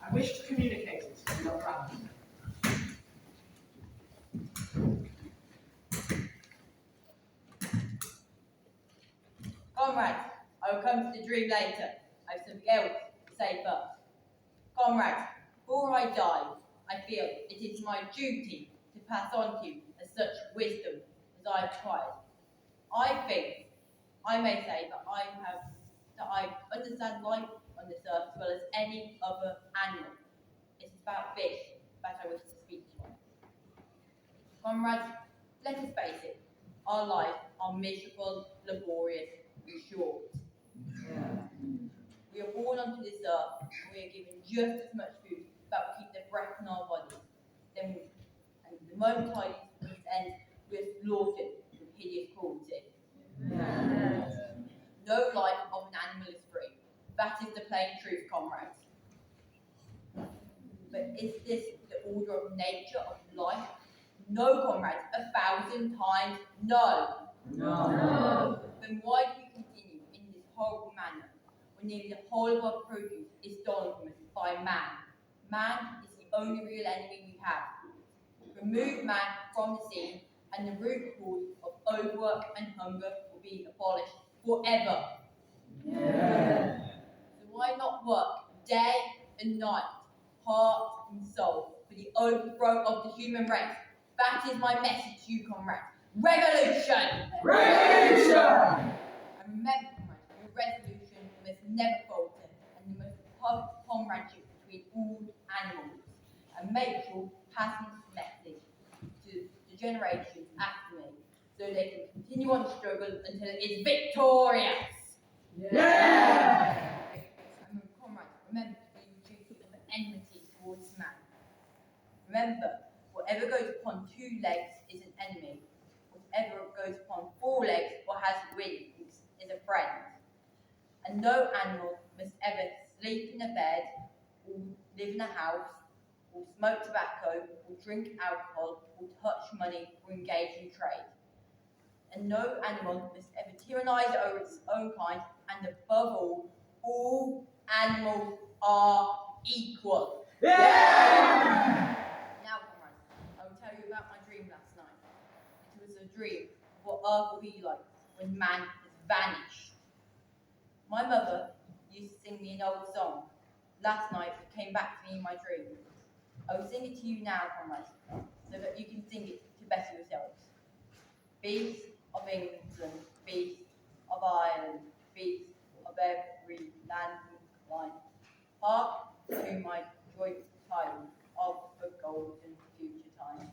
I wish to communicate it to your family. Comrades, I will come to the dream later. I have something else to say first. Comrades, before I die, I feel it is my duty to pass on to you as such wisdom as I have acquired. I think I may say that I understand life on this earth as well as any other animal. It's about fish that I wish to speak to you. Comrades, let us face it, our lives are miserable, laborious, and short. We are born onto this earth and we are given just as much food that will keep the breath in our bodies. And the moment our use ends, we are slaughtered with hideous cruelty. No life of an animal is free. That is the plain truth, comrades. But is this the order of nature of life? No, comrades, 1,000 times no. Then why do we continue in this horrible manner when nearly the whole of our produce is stolen from us by man? Man is the only real enemy we have. Remove man from the scene and the root cause of overwork and hunger will be abolished forever. So why not work day and night, heart and soul, for the overthrow of the human race? That is my message to you, comrades. Revolution! And remember, comrades, your resolution must never falter, and you must have comradeship between all animals, and make sure passing this message to the generations after me, so they can continue on the struggle until it is victorious. And comrades, remember to be duty of enmity towards man. Remember, whatever goes upon 2 legs is an enemy. Whatever goes upon 4 legs or has wings is a friend. And no animal must ever sleep in a bed, or live in a house, or smoke tobacco, or drink alcohol, or touch money, or engage in trade. And no animal must ever tyrannize over its own kind, and above all animals are equal. Now, comrades, I will tell you about my dream last night. It was a dream of what Earth will be like when man has vanished. My mother used to sing me an old song. Last night it came back to me in my dream. I will sing it to you now, comrades, so that you can sing it to better yourselves. Beasts of England, beasts of Ireland, beasts of every land and clime, hark to my joyful tidings of the golden future time.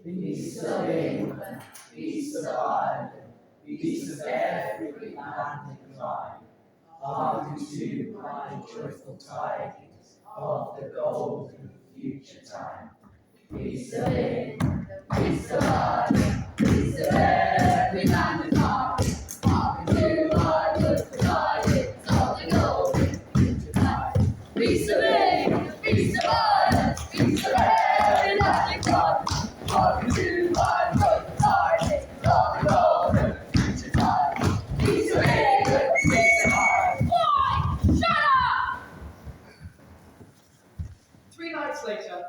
Beasts of England, beasts of Ireland, beasts of every land and clime, hark to my joyful tidings of the golden future time. Beasts of England, beasts of Ireland, beasts of every land and clime, hark to my joyful tidings of the golden future time. Beasts of England, beasts of Ireland, beasts of every land and clime, hark to my joyful tidings of the golden future time. Beasts of England, beasts of Ireland. Boy, shut up! 3 nights later,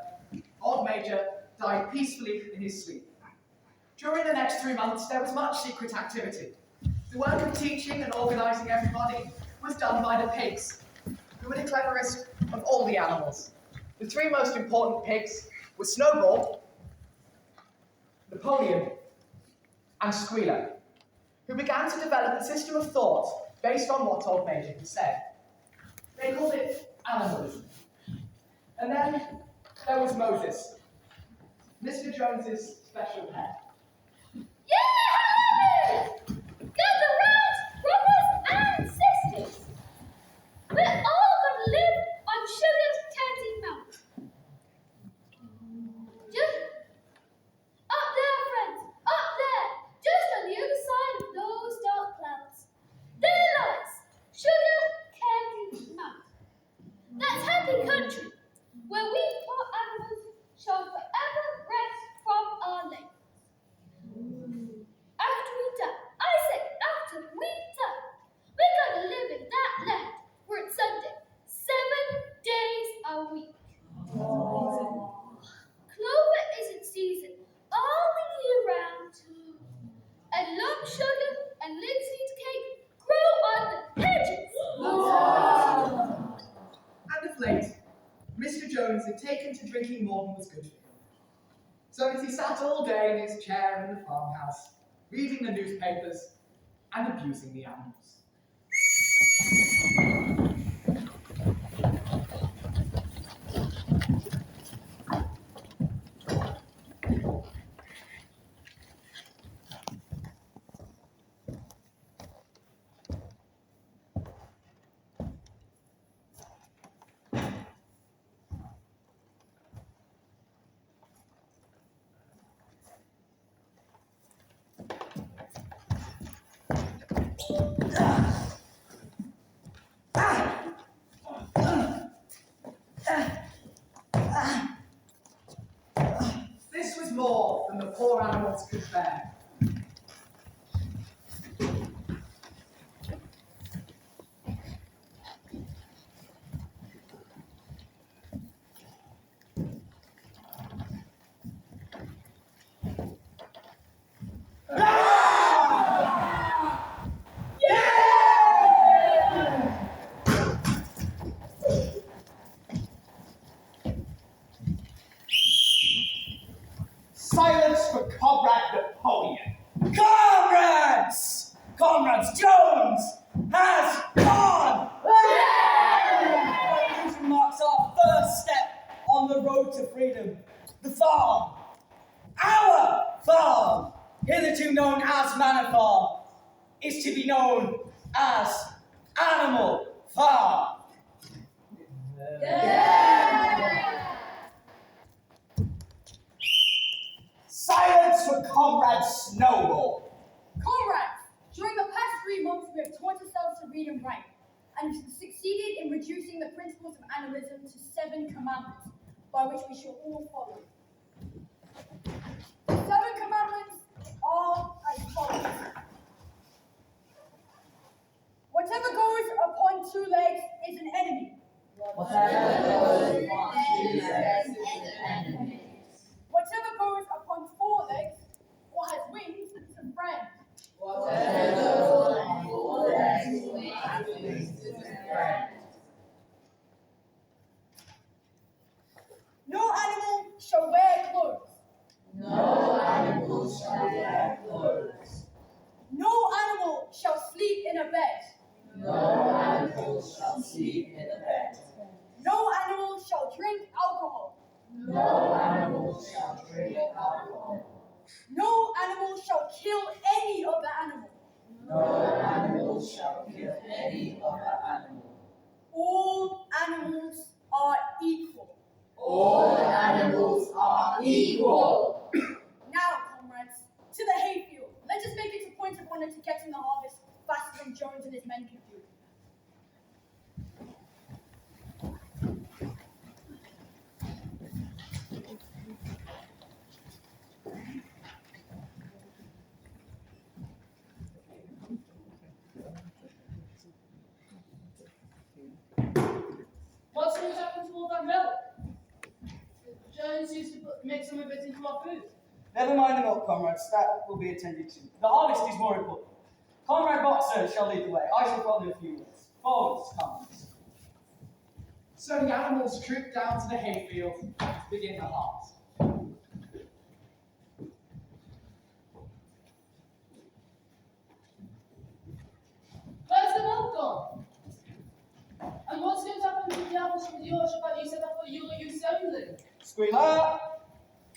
Old Major died peacefully in his sleep. During the next 3 months, there was much secret activity. The work of teaching and organizing everybody was done by the pigs, who were the cleverest of all the animals. The 3 most important pigs were Snowball, Napoleon, and Squealer, who began to develop a system of thought based on what Old Major had said. They called it animalism. And then there was Moses, Mr. Jones's special pet. Yeah! Gather round, brothers and sisters. We're all going to live on sugar candy milk. Just up there, friends, up there, just on the other side of those dark clouds. There lies sugar candy milk. That's happy country, where we poor animals shall forever rest from our labor. After we die, I say after we die, we're gonna live in that land where it's Sunday 7 days a week. of late, Mr. Jones had taken to drinking more than was good for him. So that he sat all day in his chair in the farmhouse, reading the newspapers and abusing the animals. This was more than the poor animals could bear. Silence for Comrade Napoleon. Comrades! Comrades, Jones has gone! This marks our first step on the road to freedom. The farm, our farm, hitherto known as Manor Farm, is to be known as Animal Farm. Silence for Comrade Snowball. Comrades, during the past 3 months we have taught ourselves to read and write, and succeeded in reducing the principles of animalism to 7 commandments, by which we shall all follow. The 7 commandments are as follows. Whatever goes upon 2 legs is an enemy. Whatever goes upon 2 legs is an enemy. Whatever goes upon 4 legs or has wings is a friend. Whatever goes upon 4 legs or has wings is a friend. No animal shall wear clothes. No animal shall wear clothes. No animal shall sleep in a bed. No animal shall sleep in a bed. No animal shall drink alcohol. No animal shall drink alcohol. No animal shall kill any other animal. No animal shall kill any other animal. All animals are equal. All animals are equal. Now, comrades, to the hayfield. Let us make it a point of honor to get in the harvest faster than Jones and his men can do. What's going to happen to all that milk? Jones used to mix some of it into our food. Never mind the milk, comrades. That will be attended to. The harvest is more important. Comrade Boxer shall lead the way. I shall follow a few words. Forwards, comrades. So the animals trooped down to the hayfield to begin the harvest. Where's the milk gone? And what's going to happen to the apples from the orchard that you said are for your use only? Squealer.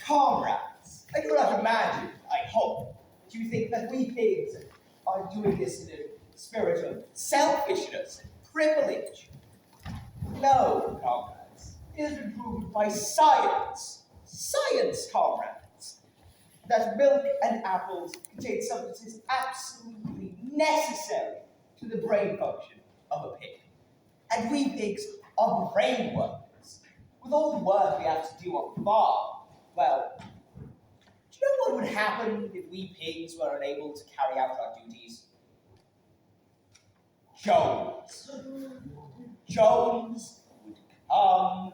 Comrades, I do not imagine, I hope, that you think that we pigs are doing this in a spirit of selfishness and privilege. No, comrades, it has been proven by science, comrades, that milk and apples contain substances absolutely necessary to the brain function of a pig. And we pigs are brain workers. With all the work we have to do on the farm, well, do you know what would happen if we pigs were unable to carry out our duties? Jones would come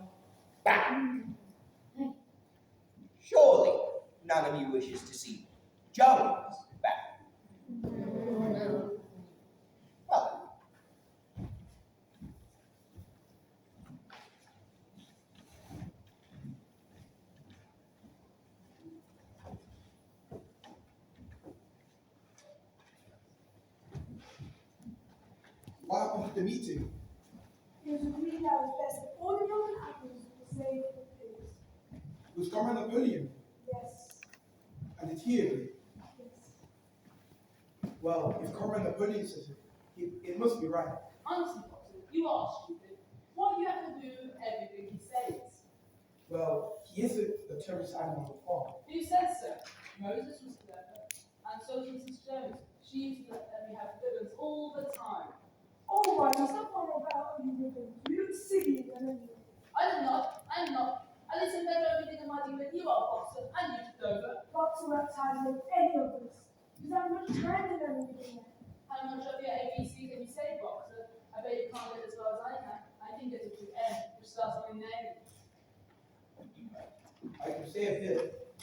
back. Surely none of you wishes to see Jones back. Well, outcome of the meeting? It was agreed that it was best that all the broken apples were saved for the pigs. It was Comrade Napoleon, Yes. and did he agree? Yes. Well, if Comrade Napoleon says it must be right. Honestly, Boxer, you are stupid. What do you have to do with everything he says? Well, he isn't the terrorist animal of farm. Who says so? Moses was clever, and so was Mrs. Jones. She used to let me have ribbons all the time. All right, stop on about you ribbons. You look silly than anyone. I am not. I listen better everything in my team than you are, Boxer, and you, Dover. Lots of outside with any of us. Because I'm much time than everything there. How much of your ABC can you say, Boxer? I bet you can't get as well as I can. I can get it to M, which starts on a name. I can say a bit.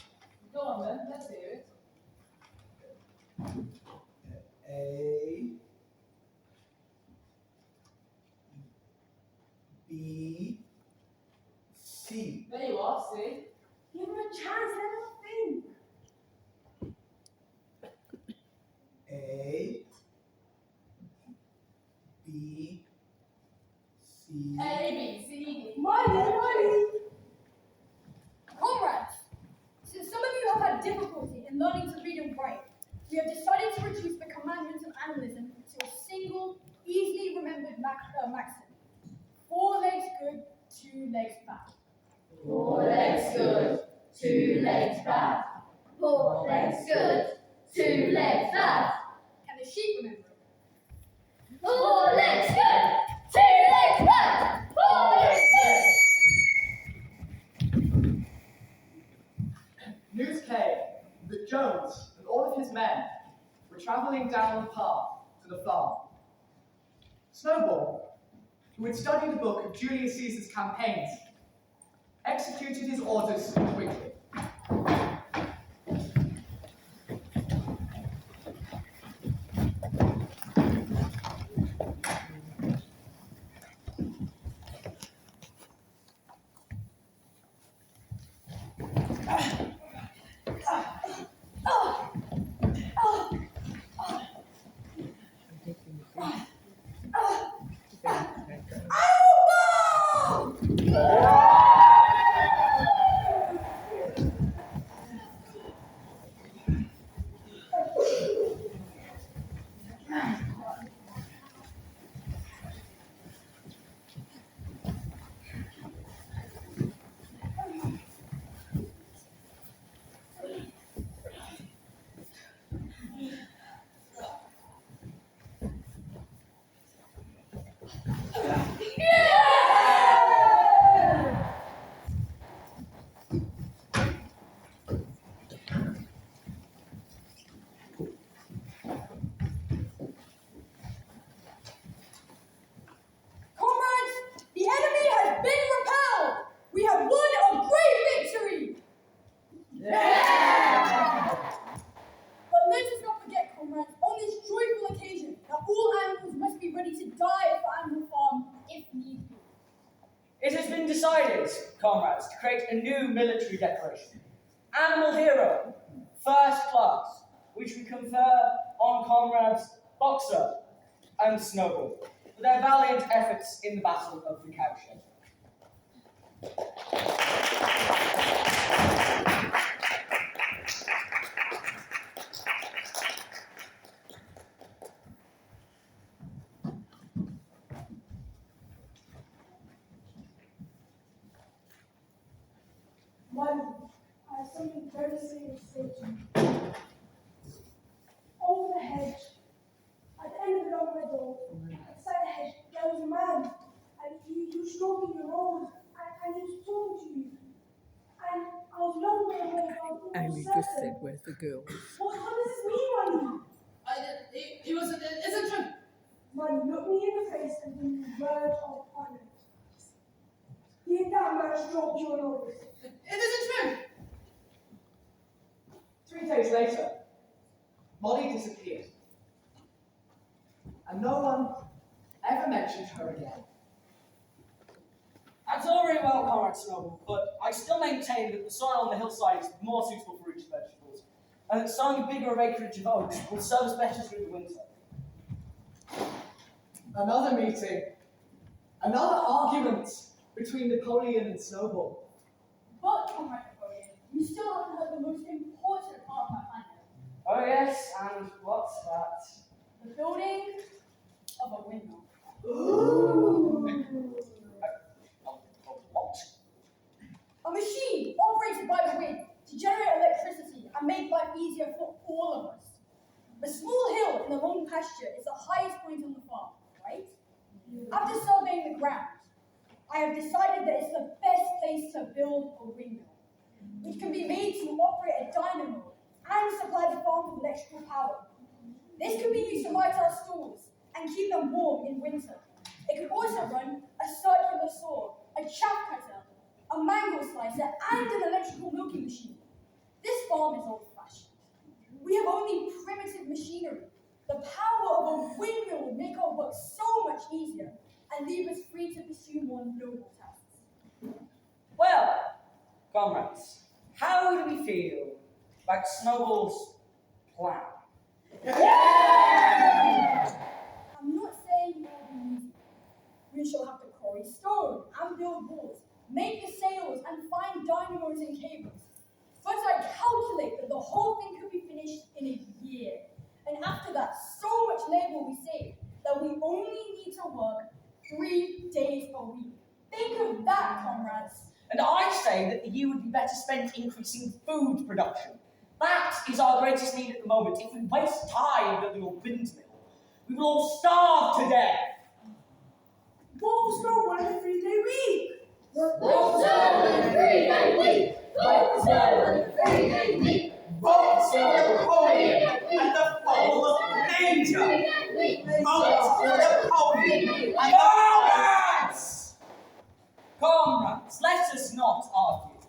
Go on then, let's hear it. A, B, C. There you are, see? Give him a chance, let him think. A, B, C. A, B, C, D. Money! Comrades, since some of you have had difficulty in learning to read and write, we have decided to reduce the commandments of animalism to a single, easily remembered maxim. 4 legs good, 2 legs bad. 4 legs good, 2 legs bad. 4 legs good, 2 legs bad. Can the sheep remember it? 4 legs good, 2 legs bad. 4 legs good. News came that Jones and all of his men were travelling down the path to the farm. Snowball, who had studied the book of Julius Caesar's campaigns, executed his orders quickly. Comrades, the enemy has been repelled! We have won a great victory! But let us not forget, comrades, on this joyful occasion, that all animals must be ready to die for Animal Farm if need be. It has been decided, comrades, to create a new military decoration. Animal Hero, First Class, which we confer on comrades Boxer and Snowball for their valiant efforts in the Battle of the Cowshed. Money. I have something very serious to say to you. Over the hedge, at the end of the long meadow, beside the hedge, there was a man, and he was stroking your nose, and he was talking to you. And I was long way away, but I was Amy almost just said, certain. "Where's the girl?" What does this mean, Money? He wasn't, it isn't true. Money, look me in the face and give me words of honor. Did that man stroke your nose? It isn't true. 3 days later, Molly disappeared, and no one ever mentioned her again. That's all very well, Comrade Snowball, but I still maintain that the soil on the hillside is more suitable for roots vegetables, and that sowing a bigger acreage of oats will serve us better through the winter. Another meeting. Another argument between Napoleon and Snowball. But, Comrade Napoleon, you still haven't heard the most important part of my plan yet. Oh yes, and what's that? The building of a windmill. What? A machine operated by the wind to generate electricity and make life easier for all of us. A small hill in the long pasture is the highest point on the farm, right? After surveying the ground, I have decided that it's the best place to build a windmill, which can be made to operate a dynamo and supply the farm with electrical power. This can be used to light our stores and keep them warm in winter. It could also run a circular saw, a chaff cutter, a mango slicer, and an electrical milking machine. This farm is old-fashioned. We have only primitive machinery. The power of a windmill would make our work so much easier and leave us free to pursue more noble tasks. Well, comrades, how do we feel about Snowball's plan? I'm not saying it will be easy. We shall have to quarry stone and build walls, make the sails and find dynamos and cables. But I calculate that the whole thing could be finished in a year. And after that, so much labor will be saved that we only need to work 3 days a week. Think of that, comrades. And I say that the year would be better spent increasing food production. That is our greatest need at the moment. If we waste time building a windmill, we will all starve to death. What was Snowball in a 3-day week? Vote Snowball in a 3-day week! Vote Snowball in a 3-day week! Vote for Napoleon and the fall of Major! Vote for Napoleon and Comrades! Comrades, let us not argue.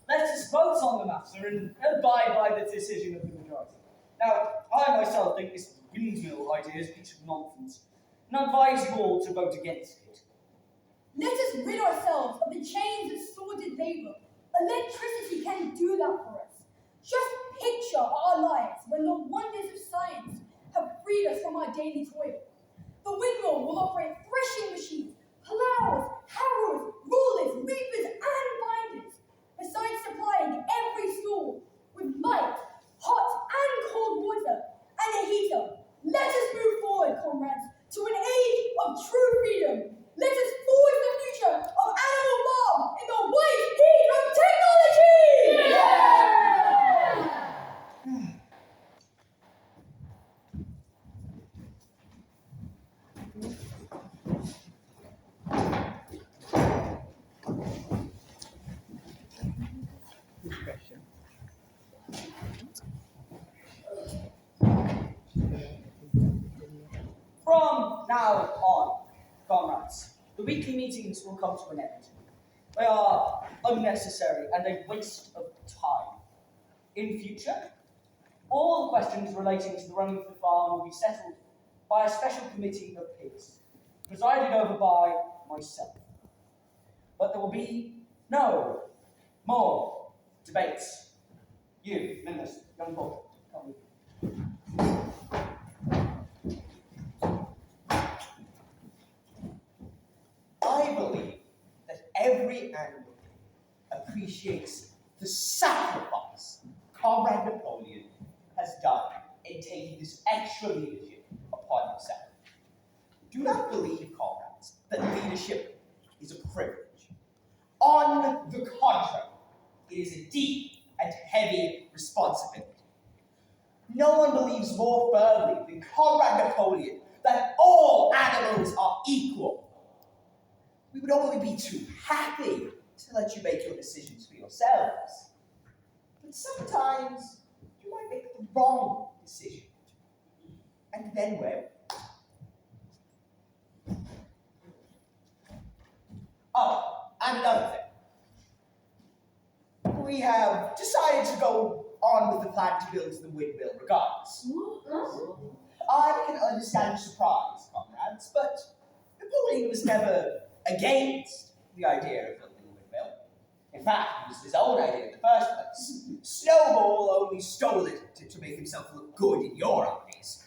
Let us vote on the matter and abide by the decision of the majority. Now, I myself think this windmill idea is a piece of nonsense, and advise you all to vote against it. Let us rid ourselves of the chains of sordid labor. Electricity can do that for us. Just picture our lives when the wonders of science have freed us from our daily toil. The windmill will operate threshing machines, plows, harrows, rulers, reapers, and binders, besides supplying every stall with light, hot, and cold water, and a heater. Let us move forward, comrades, to an age of true freedom. Let us forge the future of Animal Farm in the white heat of technology! From now on, comrades, the weekly meetings will come to an end. They are unnecessary and a waste of time. In future, all questions relating to the running of the farm will be settled by a special committee of peers, presided over by myself. But there will be no more debates. You, members, young folk, come with me. I believe that every animal appreciates the sacrifice Comrade Napoleon has done in taking this extra leadership upon himself. Do not believe, comrades, that leadership is a privilege. On the contrary, it is a deep and heavy responsibility. No one believes more firmly than Comrade Napoleon that all animals are equal. We would only be too happy to let you make your decisions for yourselves. But sometimes you might make the wrong decision. And then where? Oh, and another thing. We have decided to go on with the plan to build the windmill regardless. I can understand your surprise, comrades, but Napoleon was never against the idea of building a windmill. In fact, it was his own idea in the first place. Snowball only stole it to make himself look good in your eyes.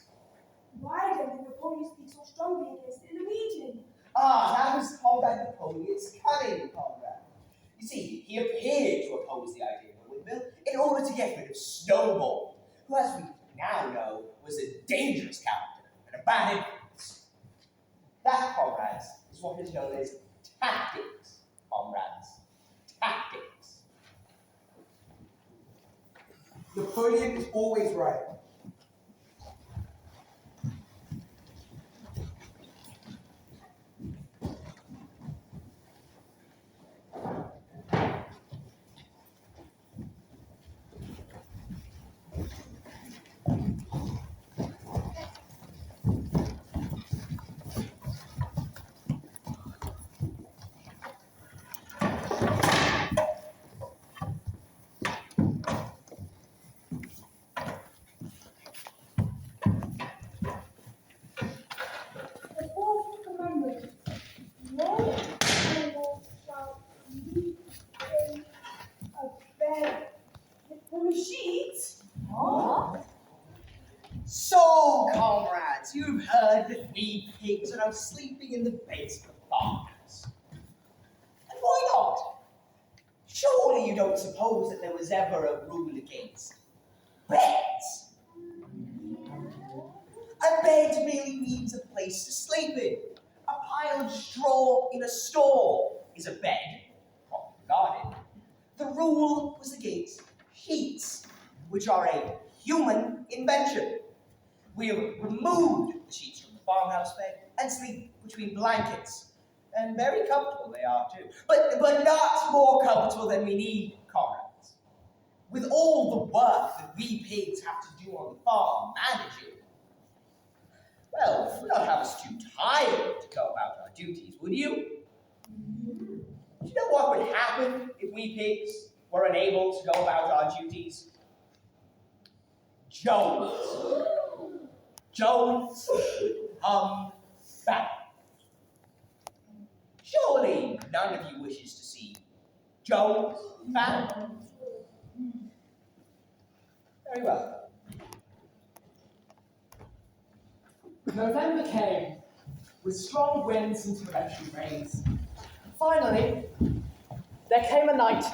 Why then did Napoleon speak so strongly against it in the reading. Ah, that was Comrade Napoleon's cunning, comrade. You see, he appeared to oppose the idea of a windmill in order to get rid of Snowball, who, as we now know, was a dangerous character and a bad influence. That, comrades, is what is known as tactics, comrades. Tactics. Napoleon is always right. The fourth commandment. No animal shall sleep in a bed from a sheet. So, comrades, you've heard that we pigs are now sleeping in the beds of the farmhouse. And why not? Surely you don't suppose that there was ever a rule against beds? A bed merely means a place to sleep in. A pile of straw in a stall is a bed, properly regarded. The rule was against sheets, which are a human invention. We have removed the sheets from the farmhouse bed and sleep between blankets. And very comfortable they are too. But not more comfortable than we need, comrades. With all the work that we pigs have to do on the farm managing, well, you would not have us too tired to go about our duties, would you? Do you know what would happen if we pigs were unable to go about our duties? Jones come back. Surely none of you wishes to see Jones back? Very well. November came, with strong winds and torrential rains. Finally, there came a night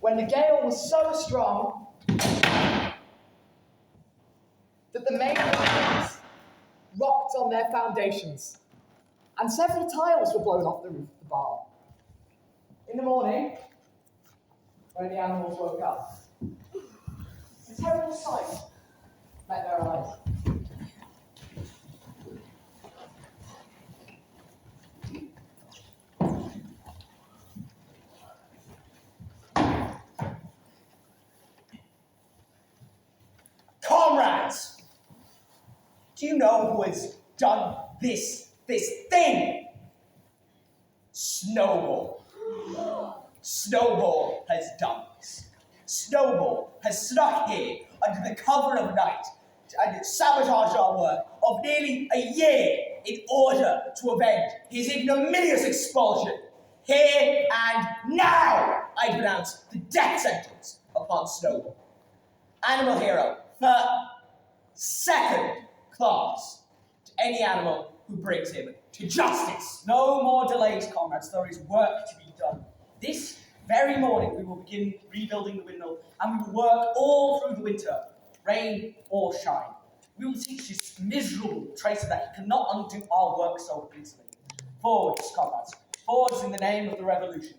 when the gale was so strong that the main buildings rocked on their foundations, and several tiles were blown off the roof of the barn. In the morning, when the animals woke up, a terrible sight met their eyes. Comrades, do you know who has done this thing? Snowball. Snowball has done this. Snowball has snuck here under the cover of night and sabotaged our work of nearly a year in order to avenge his ignominious expulsion. Here and now, I pronounce the death sentence upon Snowball. Animal hero, for second class to any animal who brings him to justice. No more delays, comrades. There is work to be done. This very morning we will begin rebuilding the windmill, and we will work all through the winter, rain or shine. We will teach this miserable traitor that he cannot undo our work so easily. Forwards, comrades. Forwards in the name of the revolution.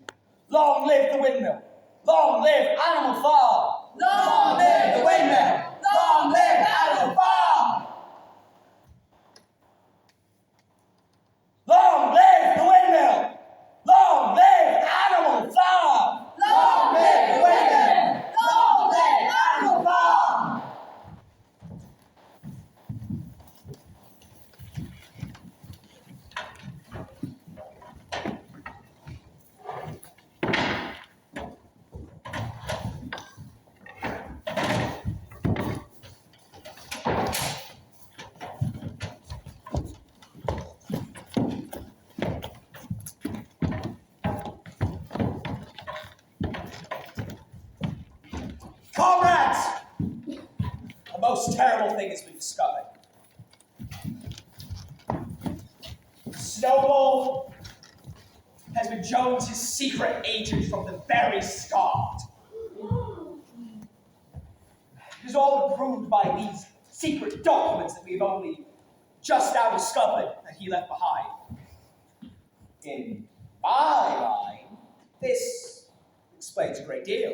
Long live the windmill! Long live Animal Farm! Long live the windmill! Long live Animal Farm! Long live the windmill! Long live Animal Farm! Long live the windmill! Long live Animal Farm! Comrades! A most terrible thing has been discovered. Jones's secret agent from the very start. It is all proved by these secret documents that we have only just now discovered that he left behind. In my mind, this explains a great deal.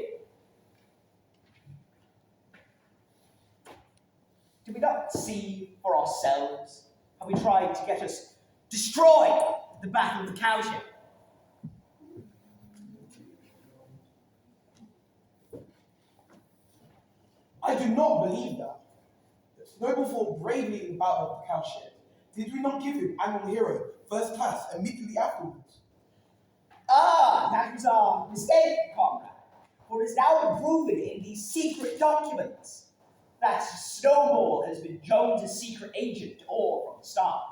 Did we not see for ourselves how he tried to get us destroyed at the Battle of the Cowshed? I do not believe that. Snowball fought bravely in the Battle of the Cowshed. Did we not give him Animal Hero first class immediately afterwards? Ah, that was our mistake, comrade. For it is now proven in these secret documents that Snowball has been Jones's secret agent all from the start.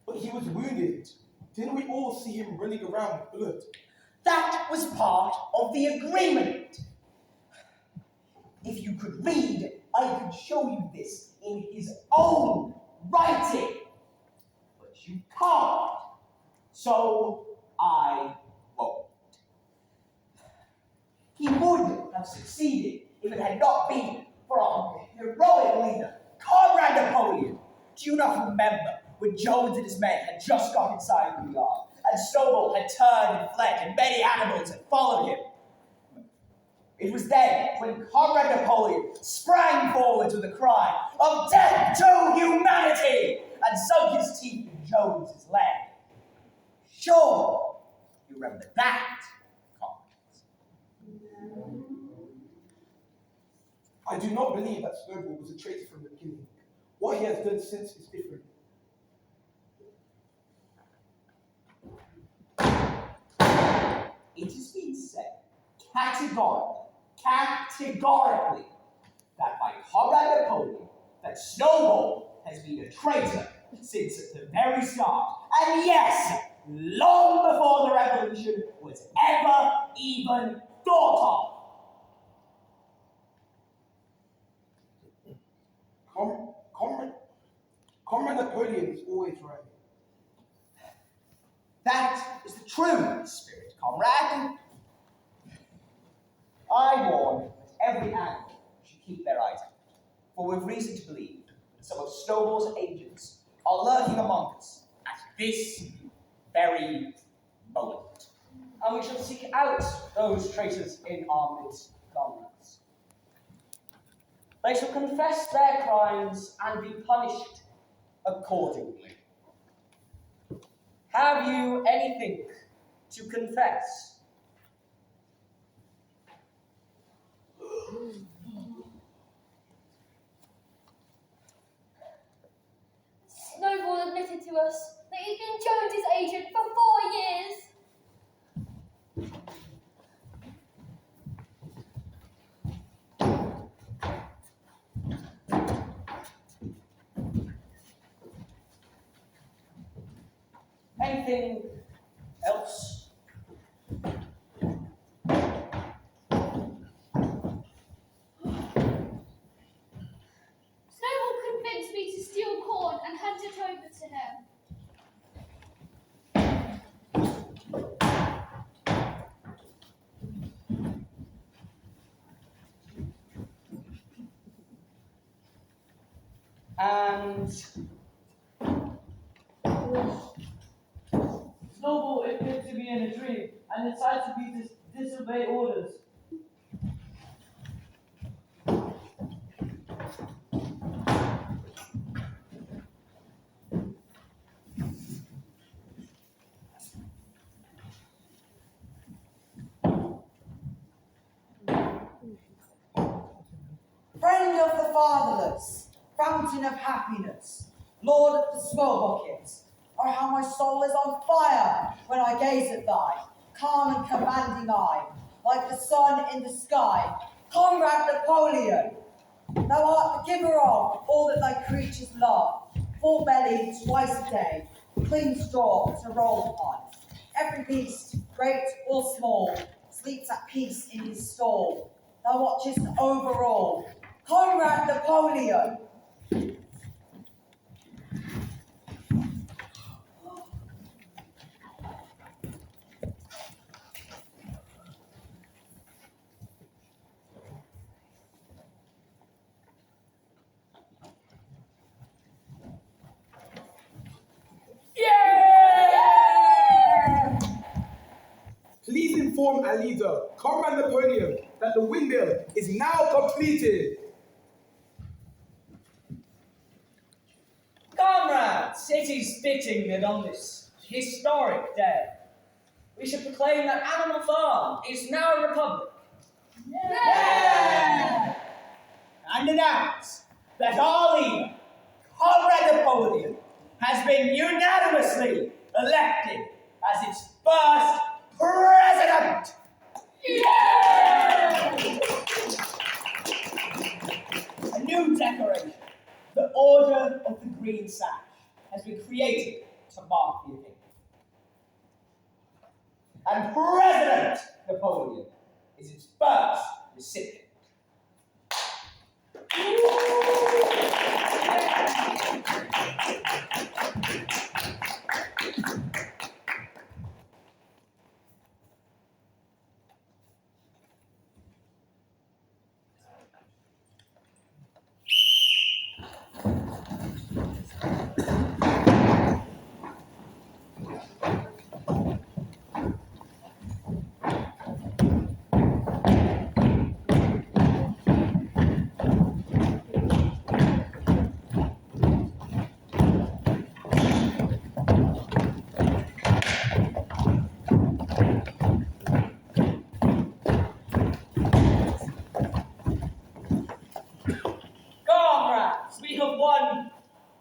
But he was wounded. Didn't we all see him running around with blood? That was part of the agreement. If you could read, I could show you this in his own writing. But you can't. So I won't. He would have succeeded if it had not been for our heroic leader, Comrade Napoleon. Do you not remember when Jones and his men had just got inside the yard, and Snowball had turned and fled, and many animals had followed him? It was then when Comrade Napoleon sprang forward with a cry of death to humanity and sunk his teeth in Jones's leg. Sure, you remember that, comrades. I do not believe that Snowball was a traitor from the beginning. What he has done since is different. It has been said categorically, that by Comrade Napoleon, that Snowball has been a traitor since at the very start. And yes, long before the revolution was ever even thought of. Comrade Napoleon is always right. That is the true spirit, comrade. I warn that every animal should keep their eyes out, for we've reason to believe that some of Snowball's agents are lurking among us at this very moment. And we shall seek out those traitors in our midst, comrades. They shall confess their crimes and be punished accordingly. Have you anything to confess? Snowball admitted to us that he'd been Jones's agent for 4 years. Anything else? Snowball convinced me to steal corn and hand it over to him. And Snowball appeared to be in a dream and decided to disobey orders. Friend of the fatherless, fountain of happiness, Lord of the small buckets, oh how my soul is on fire when I gaze at thy calm and commanding eye, like the sun in the sky. Comrade Napoleon, thou art the giver of all that thy creatures love, full bellied twice a day, clean straw to roll upon. Every beast, great or small, sleeps at peace in his stall. Thou watchest over all. Comrade Napoleon! inform our leader, Comrade Napoleon, that the windmill is now completed. Comrades, it is fitting that on this historic day, we should proclaim that Animal Farm is now a republic. Yeah! And announce that our leader, Comrade Napoleon, has been unanimously elected as its first president. Yeah! A new decoration, the Order of the Green Sash, has been created to mark the event. And President Napoleon is its first recipient. We have won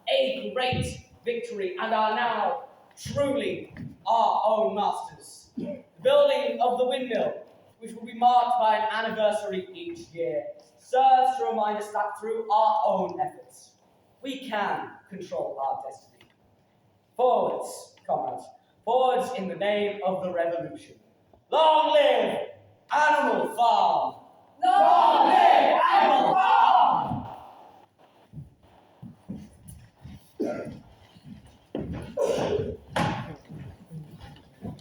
a great victory and are now truly our own masters. The building of the windmill, which will be marked by an anniversary each year, serves to remind us that through our own efforts, we can control our destiny. Forwards, comrades, forwards in the name of the revolution. Long live Animal Farm! Long live Animal Farm!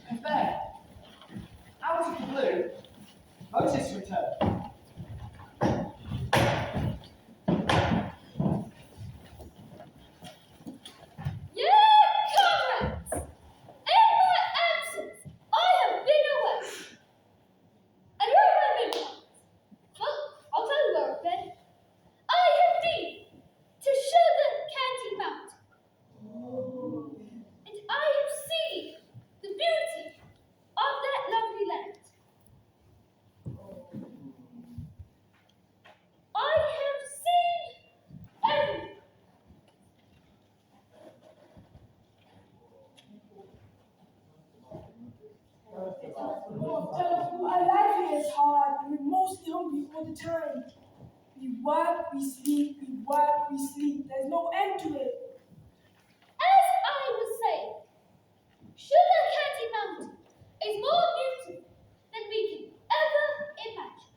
And there, out of the blue, Moses returned. Our life here is hard and we're mostly hungry all the time. We work, we sleep, we work, we sleep. There's no end to it. As I was saying, Sugar Candy Mountain is more beautiful than we can ever imagine.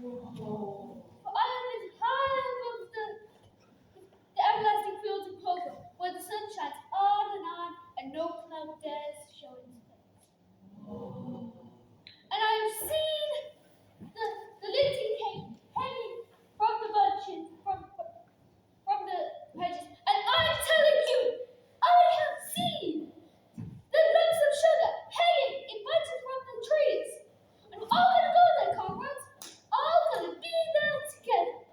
For I have been high above the everlasting fields of clover, where the sun shines on and no cloud dares show its face. And I have seen the linty cake hanging from the bunches, from the hedges, and I'm telling you, I have seen the lumps of sugar hanging in bunches from the trees. And we're all gonna go there, comrades. All gonna be there together.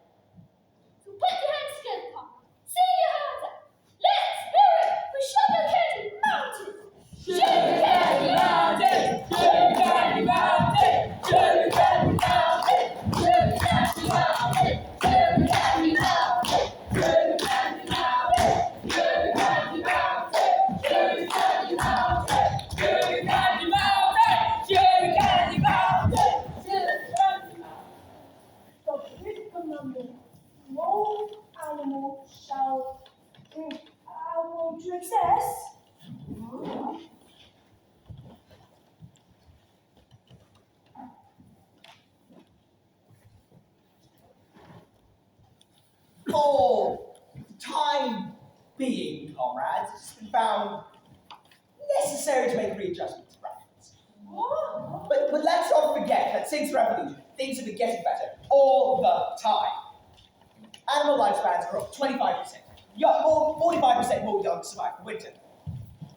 So put your hands together, comrades. Sing your hearts out. Let's hear it for Sugar Candy Mountain. Sugar Candy Mountain. Sugar Candy Mountain. Sugar Candy Mountain. Sugar Candy Mountain. Sugar Candy Mountain. Sugar Candy Mountain. Sugar Candy Mountain. Sugar Candy Mountain. Sugar Candy Mountain. Sugar Candy Mountain. Sugar Candy Mountain. The fifth commandment, no animal shall go to excess. For the time being, comrades, it's been found necessary to make readjustments to practice. But let's not forget that since the revolution, things have been getting better all the time. Animal lifespans are up 25%. 45% more young survive the winter.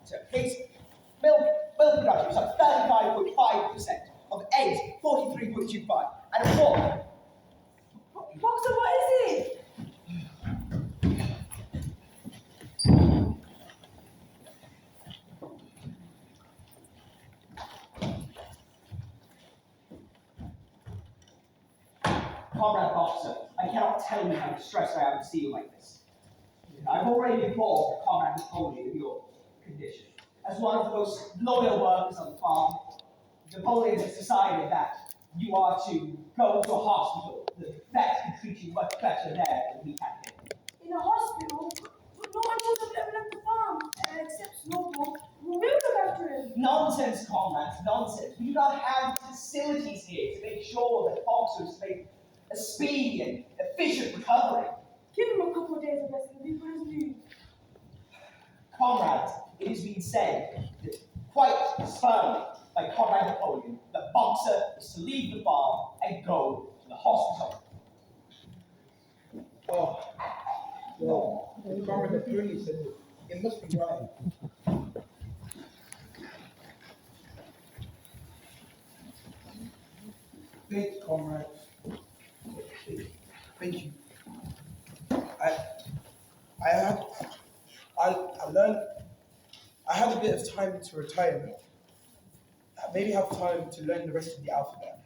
So please, Milk production was up 35.5%, of eggs 43.25%, and of pork. Boxer, what is it? Comrade Boxer, I cannot tell you how distressed I am to see you like this. I've already informed Comrade Napoleon of your condition. As one of the most loyal workers on the farm, Napoleon has decided that you are to go to a hospital. The vet can treat you much better there than we can here. In a hospital? But no one knows the level of the farm, except Snowball, who will look after him. Nonsense, comrades, nonsense. We do not have facilities here to make sure that Boxers make a speedy and efficient recovery. Give him a couple of days of rest and be for his news. Comrades, it has been said that quite firmly by Comrade Napoleon that Boxer is to leave the farm and go to the hospital. Oh, well, the Comrade Napoleon said it must be right. Thanks, comrade. Thank you. I had a bit of time to retire now. Maybe have time to learn the rest of the alphabet.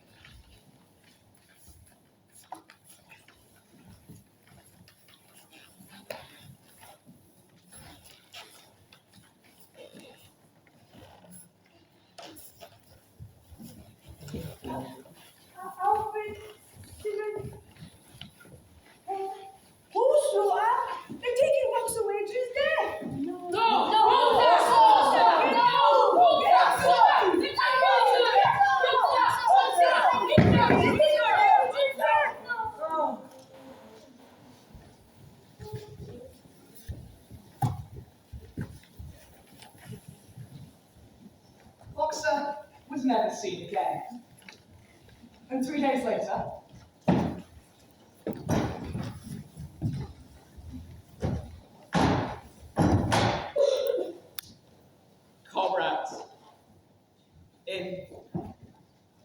Alfred, Simon, who's Laura? They're taking Boxer away to his death. Boxer was never seen again. And 3 days later, Comrades, in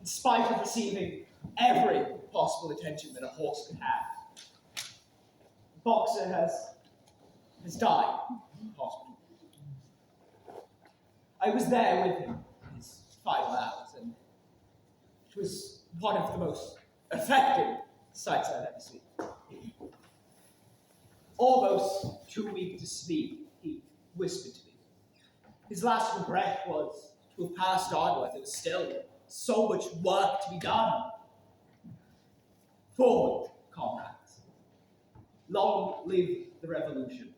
spite of receiving every possible attention that a horse could have, Boxer has died in hospital. I was there with him in his final hours, and it was one of the most effective sights I've ever seen. Almost too weak to speak, he whispered to me. His last regret was to have passed on while there was still so much work to be done. Forward, comrades. Long live the revolution.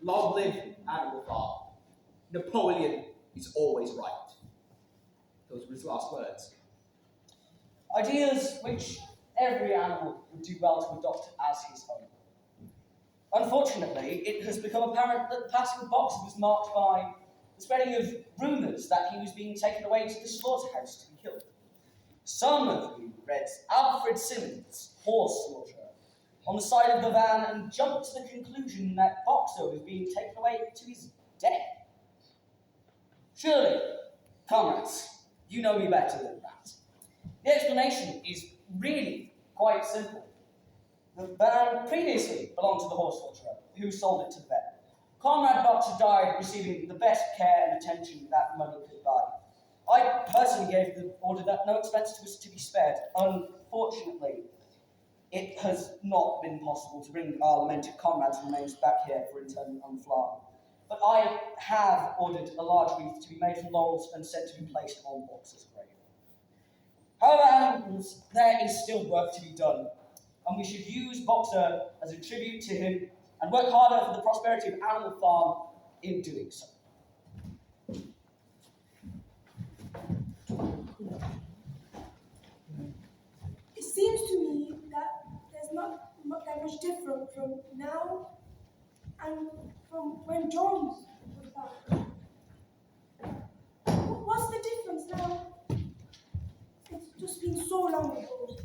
Long live Animal Farm. Napoleon is always right. Those were his last words. Ideas which every animal would do well to adopt as his own. Unfortunately, it has become apparent that the passing of Boxer was marked by the spreading of rumours that he was being taken away to the slaughterhouse to be killed. Some of whom read Alfred Simmons, horse slaughterer, on the side of the van and jumped to the conclusion that Boxer was being taken away to his death. Surely, comrades, you know me better than that. The explanation is really quite simple. The van previously belonged to the horse slaughterer, who sold it to the vet. Comrade Boxer died receiving the best care and attention that money could buy. I personally gave the order that no expense was to be spared. Unfortunately, it has not been possible to bring our lamented comrade's remains back here for interment on the farm. But I have ordered a large wreath to be made from laurels and sent to be placed on Boxer's grave. However, there is still work to be done, and we should use Boxer as a tribute to him and work harder for the prosperity of Animal Farm in doing so. It seems to me that there's not that much different from now and from when Jones was back. What's the difference now? It's just been so long ago.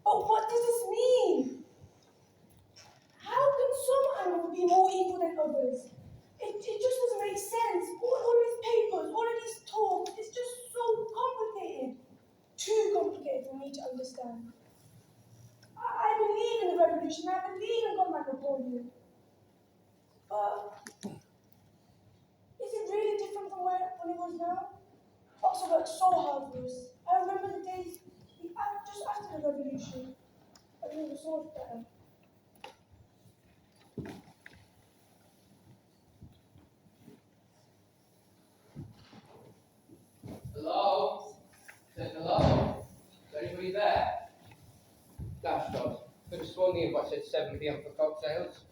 But what does this mean? How can some animals be more equal than others? It just doesn't make sense. All of these papers, all of these talks, it's just so complicated. Too complicated for me to understand. I believe in the revolution. I believe in Comrade Napoleon. But is it really different from when it was now? Boxer worked so hard for us. I remember the days just after the revolution. I think it was so much better. Hello? Said hello? Is anybody there? Dash dogs. Could have sworn the invite said 7 PM for cocktails.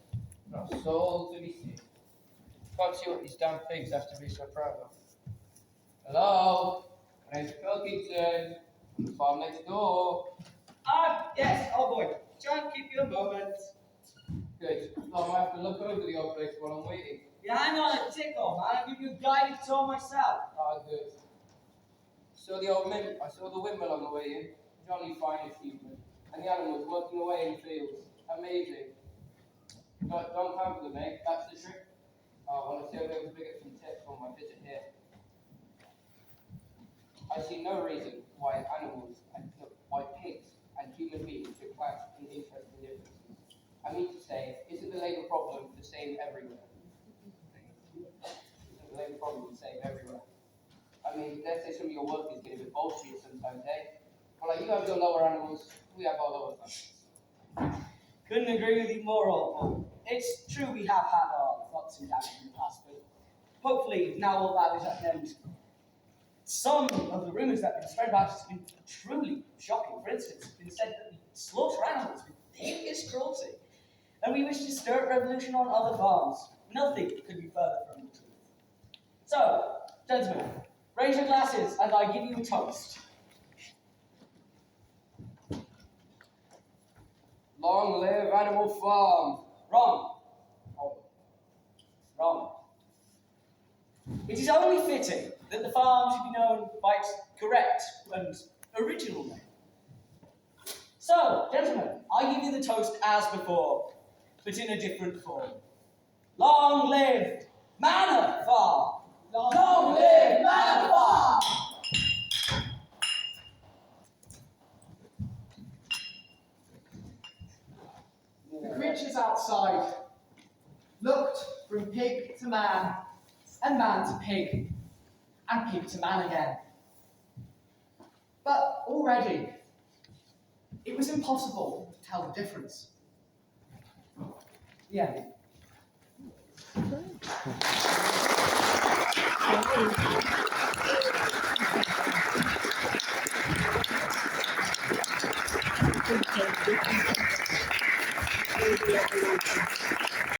Not a soul to be seen. Can't see what these damn pigs have to be so proud of. Hello? My name's Pilkington. I'm the farm next door. Yes, oh boy. Try and keep you a moment. Good. I have to look over the old place while I'm waiting. Yeah, hang on a tickle, man. I'll give you a guided tour myself. Ah, good. I saw the windmill on the way in. Jolly fine achievement. And the animals working away in the fields. Amazing. Don't pamper them, eh? That's the trick. Well, I see I'll be able to pick up some tips from my visit here. I see no reason why pigs and human beings should clash in interesting differences. I mean to say, isn't the labour problem the same everywhere? Isn't the labour problem the same everywhere? I mean, let's say some of your work is getting a bit bullshit sometimes, eh? Well, like you have your lower animals, we have our lower ones. Couldn't agree with you more, old boy. It's true we have had our ups and downs in the past, but hopefully now all that is at an end. Some of the rumours that have been spread about us have been truly shocking. For instance, it's been said that we slaughter animals with hideous cruelty, and we wish to stir a revolution on other farms. Nothing could be further from the truth. So, gentlemen, raise your glasses as I give you a toast. Long live Animal Farm! Wrong. Oh. Wrong. It is only fitting that the farm should be known by its correct and original name. So, gentlemen, I give you the toast as before, but in a different form. Long live Manor Farm! Long live Manor Farm! The creatures outside looked from pig to man, and man to pig, and pig to man again. But already, it was impossible to tell the difference. The end. Okay.